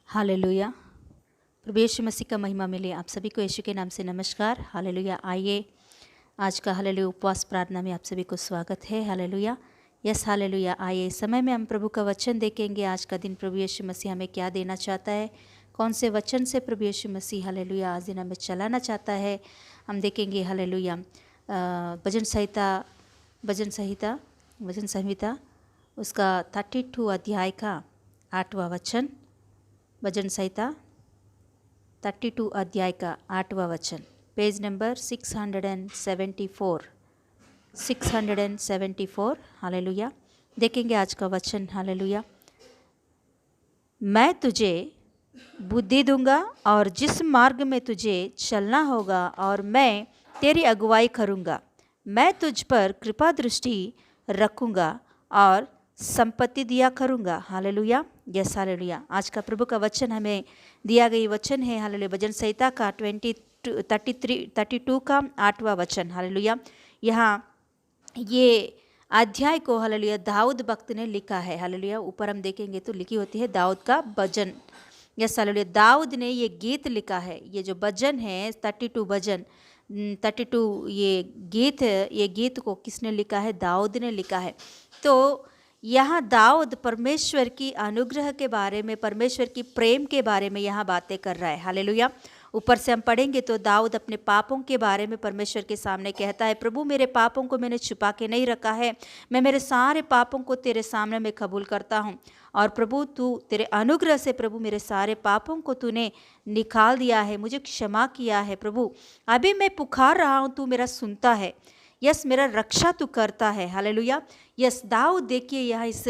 Hallelujah. प्रभु यीशु मसीह का महिमा मिले आप सभी को यीशु के नाम से नमस्कार। हालेलुया। आइए आज का हालेलुया उपवास प्रार्थना में आप सभी को स्वागत है। हालेलुया। Yes hallelujah. आइए इस समय में हम प्रभु का वचन देखेंगे। आज का दिन प्रभु यीशु मसीह हमें क्या देना चाहता है, कौन से वचन से प्रभु यीशु मसीह हालेलुया आज दिन हमें चलाना चाहता है, हम देखेंगे। हालेलुया। भजन संहिता उसका 32 अध्याय का 8वां वचन। भजन संहिता 32 अध्याय का 8वां वचन, पेज नंबर 674। हालेलुया। देखेंगे आज का वचन। हालेलुया। मैं तुझे बुद्धि दूंगा और जिस मार्ग में तुझे चलना होगा और मैं तेरी अगुवाई करूंगा। मैं तुझ पर कृपा दृष्टि रखूंगा और संपत्ति दिया करूंगा। हालेलुया। Yes hallelujah. आज का प्रभु का वचन हमें दिया गई वचन है। हालेलुया। भजन संहिता का 32 का 8वां वचन। हालेलुया। यहाँ ये अध्याय को हालेलुया दाऊद भक्त ने लिखा है। हालेलुया। ऊपर हम देखेंगे तो लिखी होती है दाऊद का भजन। Yes hallelujah. दाऊद ने ये गीत लिखा है। ये जो भजन है 32 भजन 32 ये गीत को किसने लिखा है? दाऊद ने लिखा है। तो यहाँ दाऊद परमेश्वर की अनुग्रह के बारे में, परमेश्वर की प्रेम के बारे में यहाँ बातें कर रहा है। हालेलुया। ऊपर से हम पढ़ेंगे तो दाऊद अपने पापों के बारे में परमेश्वर के सामने कहता है, प्रभु मेरे पापों को मैंने छुपा के नहीं रखा है, मैं मेरे सारे पापों को तेरे सामने में कबूल करता हूँ। और प्रभु तू तेरे अनुग्रह से प्रभु मेरे सारे पापों को तूने निकाल दिया है, मुझे क्षमा किया है। प्रभु अभी मैं पुकार रहा हूँ, तू मेरा सुनता है। यस मेरा रक्षा तू करता है। हालेलुया। यस दाऊद देखिए यहाँ इस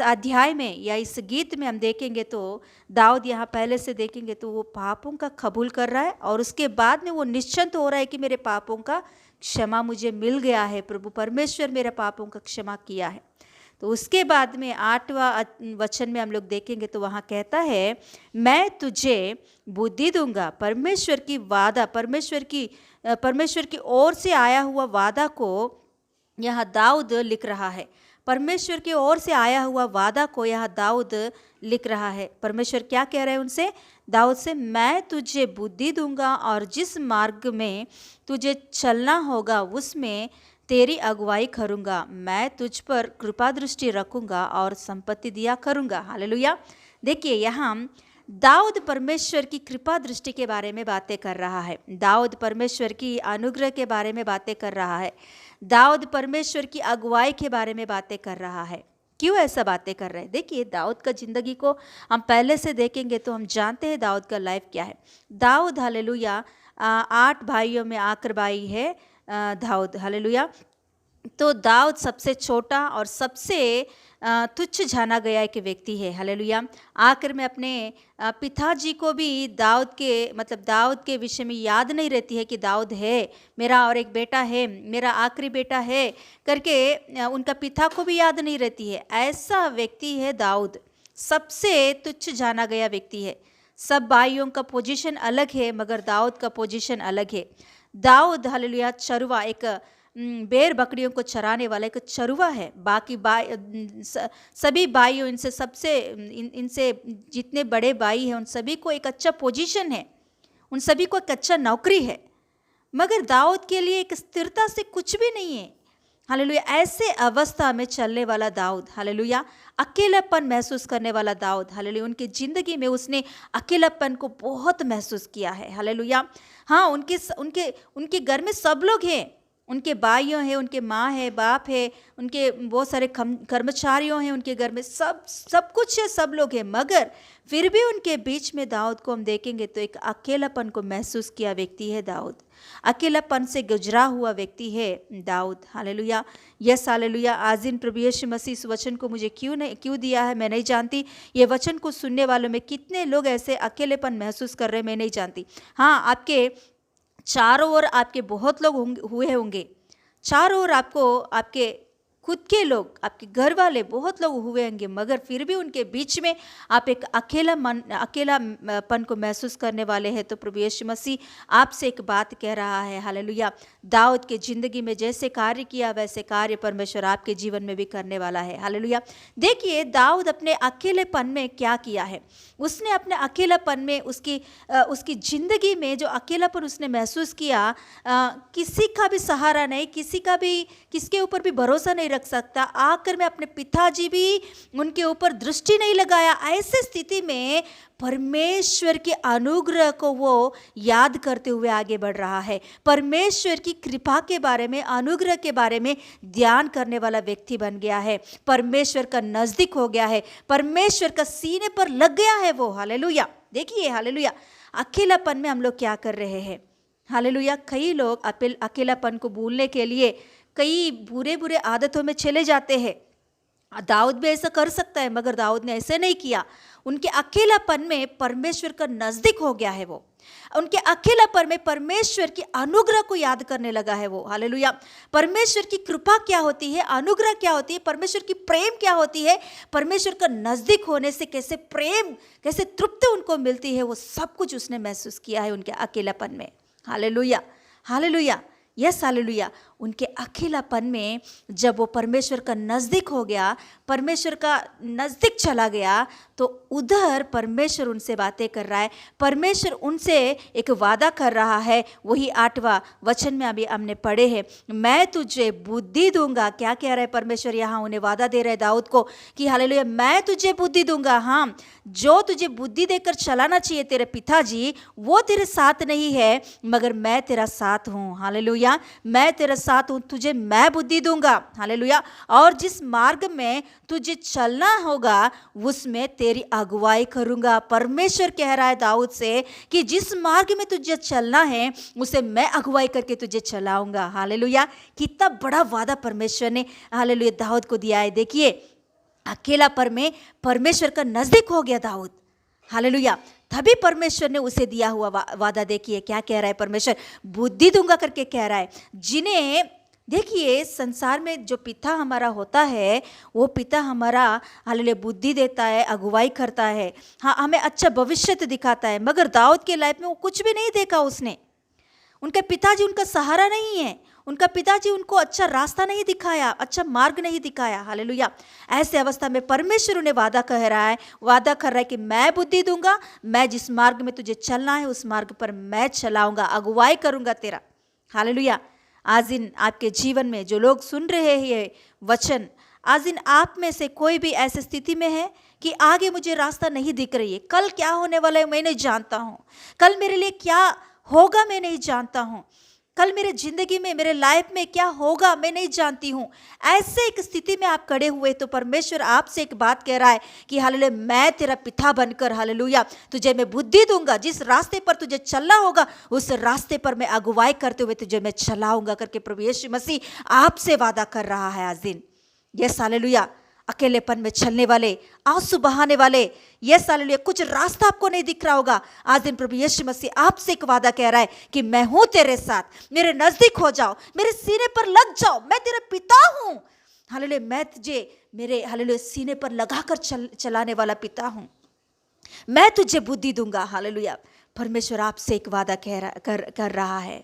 अध्याय में या इस गीत में हम देखेंगे तो दाऊद यहाँ पहले से देखेंगे तो वो पापों का कबूल कर रहा है और उसके बाद में वो निश्चिंत हो रहा है कि मेरे पापों का क्षमा मुझे मिल गया है। प्रभु परमेश्वर मेरे पापों का क्षमा किया है। तो उसके बाद में 8वां वचन में हम लोग देखेंगे तो वहाँ कहता है, मैं तुझे बुद्धि दूंगा। परमेश्वर की वादा, परमेश्वर की ओर से आया हुआ वादा को यहाँ दाऊद लिख रहा है। परमेश्वर की ओर से आया हुआ वादा को यहाँ दाऊद लिख रहा है। परमेश्वर क्या कह रहे हैं उनसे? दाऊद से, मैं तुझे बुद्धि दूंगा और जिस मार्ग में तुझे चलना होगा उसमें तेरी अगुवाई करूंगा। मैं तुझ पर कृपा दृष्टि रखूंगा और संपत्ति दिया करूंगा। हालेलुया। देखिए यहाँ दाऊद परमेश्वर की कृपा दृष्टि के बारे में बातें कर रहा है। दाऊद परमेश्वर की अनुग्रह के बारे में बातें कर रहा है। दाऊद परमेश्वर की अगुवाई के बारे में बातें कर रहा है। क्यों ऐसा बातें कर रहे हैं? देखिए दाऊद का ज़िंदगी को हम पहले से देखेंगे तो हम जानते हैं दाऊद का लाइफ क्या है। दाऊद हालेलुया 8 भाइयों में आखिरी भाई है दाऊद। हालेलुया। तो दाऊद सबसे छोटा और सबसे तुच्छ जाना गया एक व्यक्ति है। हालेलुया। आखिर में अपने पिताजी को भी दाऊद के विषय में याद नहीं रहती है कि दाऊद है, मेरा और एक बेटा है, मेरा आखिरी बेटा है करके उनका पिता को भी याद नहीं रहती है। ऐसा व्यक्ति है दाऊद, सबसे तुच्छ जाना गया व्यक्ति है। सब भाइयों का पोजीशन अलग है मगर दाऊद का पोजीशन अलग है। दाऊद हालेलुया चरवा, एक बेर बकरियों को चराने वाला एक चरुआ है। बाकी सभी भाइयों इनसे जितने बड़े भाई हैं उन सभी को एक अच्छा पोजीशन है, उन सभी को एक अच्छा नौकरी है, मगर दाऊद के लिए एक स्थिरता से कुछ भी नहीं है। हालेलुया। ऐसे अवस्था में चलने वाला दाऊद, हालेलुया, अकेलापन महसूस करने वाला दाऊद, हालेलुया, उनकी ज़िंदगी में उसने अकेलापन को बहुत महसूस किया है। हालेलुया। हाँ, उनके घर में सब लोग हैं, उनके भाइयों हैं, उनके माँ है, बाप है, उनके बहुत सारे कर्मचारियों हैं, उनके घर में सब कुछ है, सब लोग हैं, मगर फिर भी उनके बीच में दाऊद को हम देखेंगे तो एक अकेलापन को महसूस किया व्यक्ति है दाऊद। अकेलापन से गुजरा हुआ व्यक्ति है दाऊद। हालेलुया। Yes hallelujah. आज इन प्रभु यीशु मसीह इस वचन को मुझे क्यों दिया है मैं नहीं जानती। ये वचन को सुनने वालों में कितने लोग ऐसे अकेलेपन महसूस कर रहे हैं मैं नहीं जानती। हाँ, आपके चारों ओर आपके बहुत लोग हुए होंगे, चारों ओर आपको आपके खुद के लोग, आपके घर वाले बहुत लोग हुए होंगे, मगर फिर भी उनके बीच में आप एक अकेलापन को महसूस करने वाले हैं, तो प्रभु यीशु मसीह आपसे एक बात कह रहा है। हालेलुया। दाऊद के ज़िंदगी में जैसे कार्य किया वैसे कार्य परमेश्वर आपके जीवन में भी करने वाला है। हालेलुया। देखिए दाऊद अपने अकेलेपन में क्या किया है। उसने अपने अकेलापन में उसकी ज़िंदगी में जो अकेलापन उसने महसूस किया, किसी का भी सहारा नहीं, किसके ऊपर भी भरोसा नहीं रख सकता। आखिर में अपने पिताजी भी उनके ऊपर दृष्टि नहीं लगाया। ऐसे स्थिति में परमेश्वर के अनुग्रह को वो याद करते हुए आगे बढ़ रहा है। परमेश्वर की कृपा के बारे में, अनुग्रह के बारे में ध्यान करने वाला व्यक्ति बन गया है। परमेश्वर का नजदीक हो गया है, परमेश्वर का सीने पर लग गया है वो। हालेलुया। देखिए हालेलुया, अकेलापन में हम लोग क्या कर रहे हैं। हालेलुया। कई लोग अकेलापन को भूलने के लिए कई बुरे बुरे आदतों में चले जाते हैं। दाऊद भी ऐसा कर सकता है, मगर दाऊद ने ऐसे नहीं किया। उनके अकेलापन में परमेश्वर का नजदीक हो गया है वो। उनके अकेलापन में परमेश्वर की अनुग्रह को याद करने लगा है वो। हालेलुया। परमेश्वर की कृपा क्या होती है, अनुग्रह क्या होती है, परमेश्वर की प्रेम क्या होती है, परमेश्वर का नजदीक होने से कैसे प्रेम, कैसे तृप्ति उनको मिलती है, वो सब कुछ उसने महसूस किया है उनके अकेलापन में। हालेलुया। हालेलुया। Yes hallelujah. उनके अकेलापन में जब वो परमेश्वर का नज़दीक हो गया, परमेश्वर का नज़दीक चला गया, तो उधर परमेश्वर उनसे बातें कर रहा है। परमेश्वर उनसे एक वादा कर रहा है। वही 8वां वचन में अभी हमने पढ़े हैं, मैं तुझे बुद्धि दूंगा। क्या कह रहा है परमेश्वर यहाँ? उन्हें वादा दे रहे हैं दाऊद को कि हालेलुया, मैं तुझे बुद्धि दूंगा। हाँ, जो तुझे बुद्धि देकर चलाना चाहिए तेरे पिताजी, वो तेरे साथ नहीं है, मगर मैं तेरा साथ हूँ। हालेलुया। मैं तेरा साथ हूँ, तुझे मैं बुद्धि दूंगा। हालेलुया। और जिस मार्ग में तुझे चलना होगा उसमें तेरी अगुवाई करूंगा। परमेश्वर कह रहा है दाऊद से कि जिस मार्ग में तुझे चलना है उसे मैं अगुवाई करके तुझे चलाऊंगा। हालेलुया। कितना बड़ा वादा परमेश्वर ने हालेलुया दाऊद को दिया है। देखिए अकेलापन में परमेश्वर का नजदीक हो गया दाऊद। हालेलुया। तभी परमेश्वर ने उसे दिया हुआ वादा देखिए क्या कह रहा है परमेश्वर, बुद्धि दूंगा करके कह रहा है। जिन्हें देखिए संसार में जो पिता हमारा होता है, वो पिता हमारा हालेलुया बुद्धि देता है, अगुवाई करता है, हाँ हमें अच्छा भविष्य दिखाता है। मगर दाऊद के लाइफ में वो कुछ भी नहीं देखा उसने। उनके पिताजी उनका सहारा नहीं है, उनका पिताजी उनको अच्छा रास्ता नहीं दिखाया, अच्छा मार्ग नहीं दिखाया। हालेलुया। ऐसे अवस्था में परमेश्वर उन्हें वादा कर रहा है कि मैं बुद्धि दूंगा, मैं जिस मार्ग में तुझे चलना है उस मार्ग पर मैं चलाऊंगा, अगुवाई करूंगा तेरा। हालेलुया। आज दिन आपके जीवन में जो लोग सुन रहे हैं ये वचन, आज दिन आप में से कोई भी ऐसी स्थिति में है कि आगे मुझे रास्ता नहीं दिख रही है, कल क्या होने वाला है मैं नहीं जानता हूँ, कल मेरे लिए क्या होगा मैं नहीं जानता हूँ, कल मेरे जिंदगी में मेरे लाइफ में क्या होगा मैं नहीं जानती हूँ। ऐसे एक स्थिति में आप खड़े हुए तो परमेश्वर आपसे एक बात कह रहा है कि हालेलुया मैं तेरा पिता बनकर हालेलुया तुझे मैं बुद्धि दूंगा, जिस रास्ते पर तुझे चलना होगा उस रास्ते पर मैं अगुवाई करते हुए तुझे मैं चलाऊंगा करके प्रभु यीशु मसीह आपसे वादा कर रहा है आज दिन। Yes hallelujah. अकेलेपन में चलने वाले, आंसू बहाने वाले, यस हालेलुया कुछ रास्ता आपको नहीं दिख रहा होगा, आज दिन प्रभु यीशु मसीह आपसे एक वादा कह रहा है कि मैं हूं तेरे साथ, मेरे नजदीक हो जाओ, मेरे सीने पर लग जाओ, मैं तेरा पिता हूं। हालेलुया मैं तुझे मेरे हालेलुया सीने पर लगाकर चलाने वाला पिता हूं, मैं तुझे बुद्धि दूंगा। हालेलुया परमेश्वर आपसे एक वादा कर रहा है।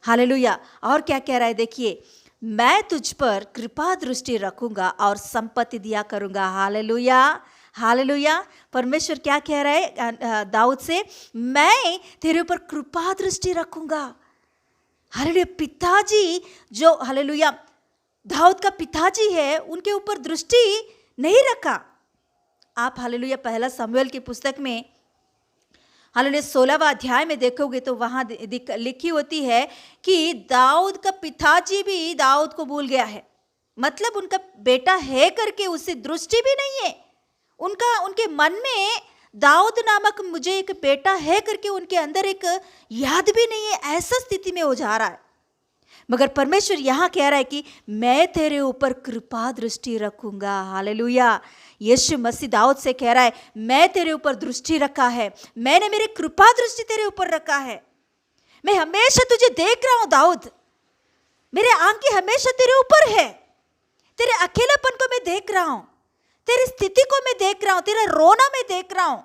हालेलुया। और क्या कह रहा है देखिए, मैं तुझ पर कृपा दृष्टि रखूंगा और संपत्ति दिया करूंगा। हालेलुया। हालेलुया। परमेश्वर क्या कह रहा है दाऊद से, मैं तेरे ऊपर कृपा दृष्टि रखूंगा। हालेलुया पिताजी जो हालेलुया दाऊद का पिताजी है उनके ऊपर दृष्टि नहीं रखा। आप हालेलुया पहला शमूएल की पुस्तक में हालेलुया 16वां अध्याय में देखोगे तो वहाँ लिखी होती है कि दाऊद का पिताजी भी दाऊद को भूल गया है। मतलब उनका बेटा है करके उससे दृष्टि भी नहीं है, उनके मन में दाऊद नामक मुझे एक बेटा है करके उनके अंदर एक याद भी नहीं है। ऐसा स्थिति में हो जा रहा है। मगर परमेश्वर यहाँ कह रहा है कि मैं तेरे ऊपर कृपा दृष्टि रखूंगा। हालेलुया। यीशु मसीह दाऊद से कह रहा है मैं तेरे ऊपर दृष्टि रखा है, मैंने मेरी कृपा दृष्टि तेरे ऊपर रखा है, मैं हमेशा तुझे देख रहा हूं दाऊद, मेरे आंखें हमेशा तेरे ऊपर है, तेरे अकेलापन को मैं देख रहा हूं, तेरी स्थिति को मैं देख रहा हूं, तेरा रोना मैं देख रहा हूं।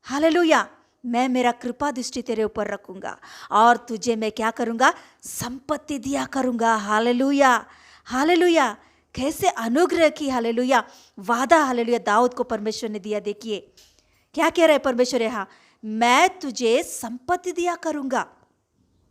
हालेलुया, मैं मेरा कृपा दृष्टि तेरे ऊपर रखूंगा और तुझे मैं क्या करूंगा, संपत्ति दिया करूंगा। हालेलुया, हालेलुया, कैसे अनुग्रह की हालेलुया वादा हालेलुया दाऊद को परमेश्वर ने दिया। देखिए क्या कह रहा है परमेश्वर यहाँ, मैं तुझे संपत्ति दिया करूंगा।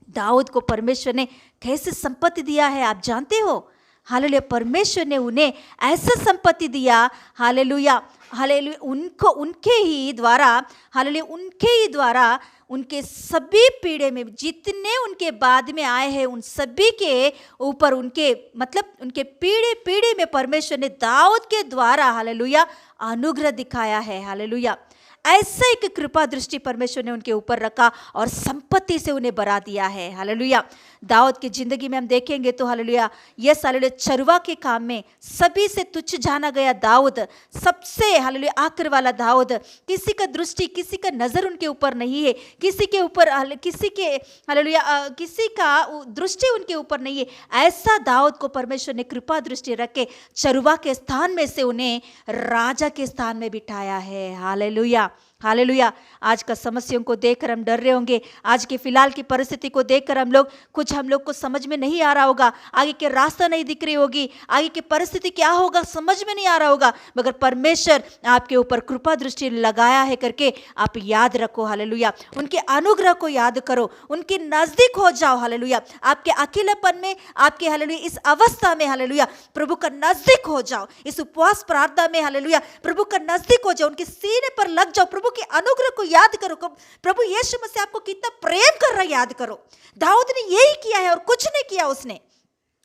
दाऊद को परमेश्वर ने कैसे संपत्ति दिया है आप जानते हो? हालेलुया, परमेश्वर ने उन्हें ऐसा संपत्ति दिया, हालेलुया, हालेलुया, उनको उनके ही द्वारा, हालेलुया, उनके ही द्वारा उनके सभी पीढ़े में जितने उनके बाद में आए हैं उन सभी के ऊपर, उनके मतलब उनके पीढ़े पीढ़े में परमेश्वर ने दाऊद के द्वारा हालेलुया अनुग्रह दिखाया है। हालेलुया, ऐसा एक कृपा दृष्टि परमेश्वर ने उनके ऊपर रखा और संपत्ति से उन्हें भरा दिया है। हालेलुया, दाऊद की जिंदगी में हम देखेंगे तो हालेलुया, यस हालेलुया, चरवा के काम में सभी से तुच्छ जाना गया दाऊद, सबसे हालेलुया आखिर वाला दाऊद, किसी का दृष्टि, किसी का नजर उनके ऊपर नहीं है, किसी के ऊपर, किसी के हालेलुया किसी का दृष्टि उनके ऊपर नहीं है। ऐसा दाऊद को परमेश्वर ने कृपा दृष्टि रख के चरवा के स्थान में से उन्हें राजा के स्थान में बिठाया है। हालेलुया, हालेलुया, आज का समस्याओं को देखकर हम डर रहे होंगे, आज के फिलहाल की परिस्थिति को देखकर हम लोग को समझ में नहीं आ रहा होगा, आगे के रास्ता नहीं दिख रही होगी, आगे की परिस्थिति क्या होगा समझ में नहीं आ रहा होगा, मगर परमेश्वर आपके ऊपर कृपा दृष्टि लगाया है करके आप याद रखो। हालेलुया, उनके अनुग्रह को याद करो, उनके नजदीक हो जाओ। हालेलुया, आपके अकेलापन में, आपके हालेलुया इस अवस्था में हालेलुया प्रभु का नजदीक हो जाओ, इस उपवास प्रार्थना में हालेलुया प्रभु का नजदीक हो जाओ, उनके सीने पर लग जाओ, प्रभु के अनुग्रह को याद करो। प्रभु यीशु मसीह आपको कितना प्रेम कर रहा है याद करो। दाऊद ने यही किया है और कुछ नहीं किया, उसने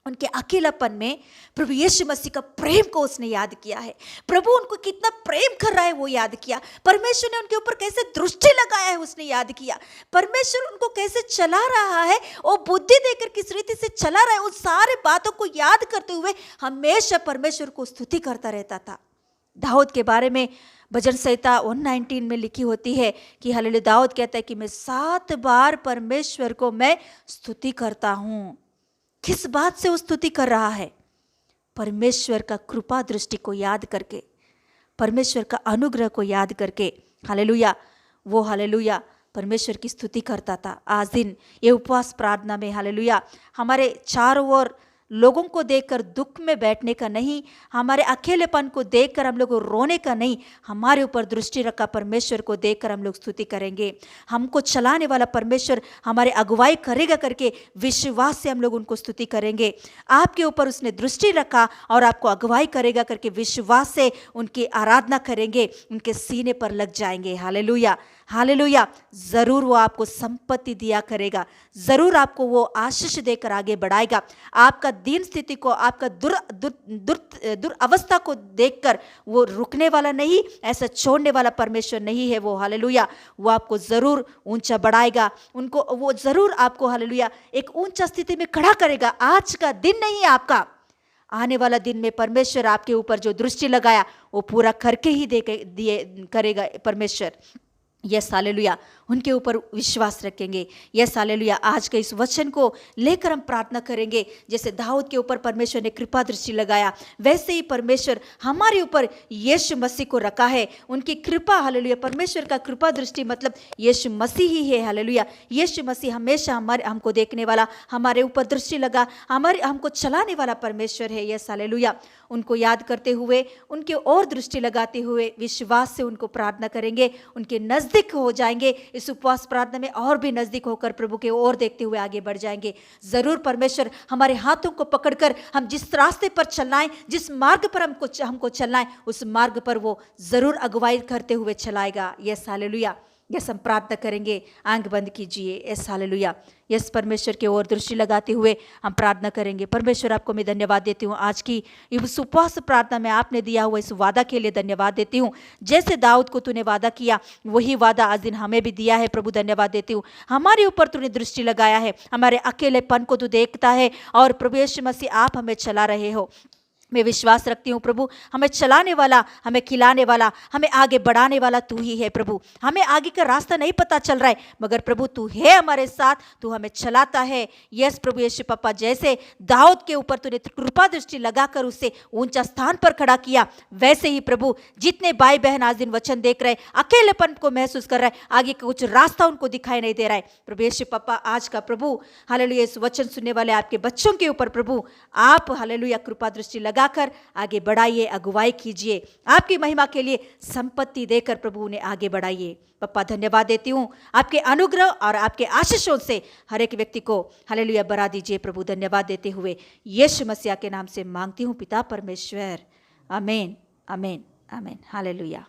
उनके अकेलापन में प्रभु यीशु मसीह का प्रेम को उसने याद किया है। प्रभु उनको कितना प्रेम कर रहा है वो याद किया। परमेश्वर ने उनके ऊपर कैसे दृष्टि लगाया है उसने याद किया। परमेश्वर उनको कैसे चला रहा है, वो बुद्धि देकर किस रीति से चला रहा है, उन सारे बातों को याद करते हुए हमेशा परमेश्वर को स्तुति करता रहता था। दाऊद के बारे में भजन संहिता 119 में लिखी होती है कि हालेलुया, दाऊद कहता है कि मैं 7 बार परमेश्वर को मैं स्तुति करता हूँ। किस बात से वो स्तुति कर रहा है? परमेश्वर का कृपा दृष्टि को याद करके, परमेश्वर का अनुग्रह को याद करके। हालेलुया, वो हालेलुया परमेश्वर की स्तुति करता था। आज दिन ये उपवास प्रार्थना में हालेलुया हमारे चारों ओर लोगों को देखकर दुख में बैठने का नहीं, हमारे अकेलेपन को देखकर हम लोग रोने का नहीं, हमारे ऊपर दृष्टि रखा परमेश्वर को देखकर हम लोग स्तुति करेंगे। हमको चलाने वाला परमेश्वर हमारे अगुवाई करेगा करके विश्वास से हम लोग उनको स्तुति करेंगे। आपके ऊपर उसने दृष्टि रखा और आपको अगुवाई करेगा करके विश्वास से उनकी आराधना करेंगे, उनके सीने पर लग जाएंगे। हालेलुया, हालेलुया, जरूर वो आपको संपत्ति दिया करेगा, जरूर आपको वो आशीष देकर आगे बढ़ाएगा। आपका दीन स्थिति को, आपका दुरावस्था को देखकर वो रुकने वाला नहीं, ऐसा छोड़ने वाला परमेश्वर नहीं है वो। हालेलुया, वो आपको जरूर ऊंचा बढ़ाएगा, उनको वो जरूर आपको हालेलुया एक ऊंचा स्थिति में खड़ा करेगा। आज का दिन नहीं आपका, आने वाला दिन में परमेश्वर आपके ऊपर जो दृष्टि लगाया वो पूरा करके ही करेगा परमेश्वर। यस हालेलुया, उनके ऊपर विश्वास रखेंगे। यस हालेलुया, आज के इस वचन को लेकर हम प्रार्थना करेंगे। जैसे दाऊद के ऊपर परमेश्वर ने कृपा दृष्टि लगाया, वैसे ही परमेश्वर हमारे ऊपर यीशु मसीह को रखा है। उनकी कृपा हालेलुया, परमेश्वर का कृपा दृष्टि मतलब यीशु मसीह ही है। हालेलुया, यीशु मसीह हमेशा हमको देखने वाला, हमारे ऊपर दृष्टि लगा, हमको चलाने वाला परमेश्वर है। यस हालेलुया, उनको याद करते हुए, उनके और दृष्टि लगाते हुए विश्वास से उनको प्रार्थना करेंगे, उनके नजदीक हो जाएंगे। इस उपवास प्रार्थना में और भी नजदीक होकर प्रभु के ओर देखते हुए आगे बढ़ जाएंगे। जरूर परमेश्वर हमारे हाथों को पकड़कर हम जिस रास्ते पर चलना है, जिस मार्ग पर हमको चलना है, उस मार्ग पर वो जरूर अगुवाई करते हुए चलाएगा। यस हालेलुया, यस हम प्रार्थना करेंगे। आंख बंद कीजिए। यस हालेलुया, यस परमेश्वर के ओर दृष्टि लगाते हुए हम प्रार्थना करेंगे। परमेश्वर आपको मैं धन्यवाद देती हूँ, आज की इस उपवास प्रार्थना में आपने दिया हुआ इस वादा के लिए धन्यवाद देती हूँ। जैसे दाऊद को तूने वादा किया वही वादा आज दिन हमें भी दिया है प्रभु, धन्यवाद देती हूँ। हमारे ऊपर तूने दृष्टि लगाया है, हमारे अकेलेपन को तू देखता है और प्रभु यीशु मसीह आप हमें चला रहे हो। मैं विश्वास रखती हूँ प्रभु, हमें चलाने वाला, हमें खिलाने वाला, हमें आगे बढ़ाने वाला तू ही है प्रभु। हमें आगे का रास्ता नहीं पता चल रहा है, मगर प्रभु तू है हमारे साथ, तू हमें चलाता है। यस प्रभु यीशु पापा, जैसे दाऊद के ऊपर तूने कृपा दृष्टि लगाकर उसे ऊंचा स्थान पर खड़ा किया, वैसे ही प्रभु जितने भाई बहन आज दिन वचन देख रहे, अकेलेपन को महसूस कर रहे, आगे का कुछ रास्ता उनको दिखाई नहीं दे रहा है, प्रभु यीशु पापा आज का प्रभु हालेलुया इस वचन सुनने वाले आपके बच्चों के ऊपर प्रभु आप हालेलुया कृपा दृष्टि लगाकर आगे बढ़ाइए, अगुवाई कीजिए, आपकी महिमा के लिए संपत्ति देकर प्रभु उन्हें आगे बढ़ाइए। पप्पा धन्यवाद देती हूँ, आपके अनुग्रह और आपके आशीषों से हर एक व्यक्ति को हालेलुया बढ़ा दीजिए प्रभु। धन्यवाद देते हुए यीशु मसीह के नाम से मांगती हूँ पिता परमेश्वर, आमीन आमीन आमीन। हालेलुया।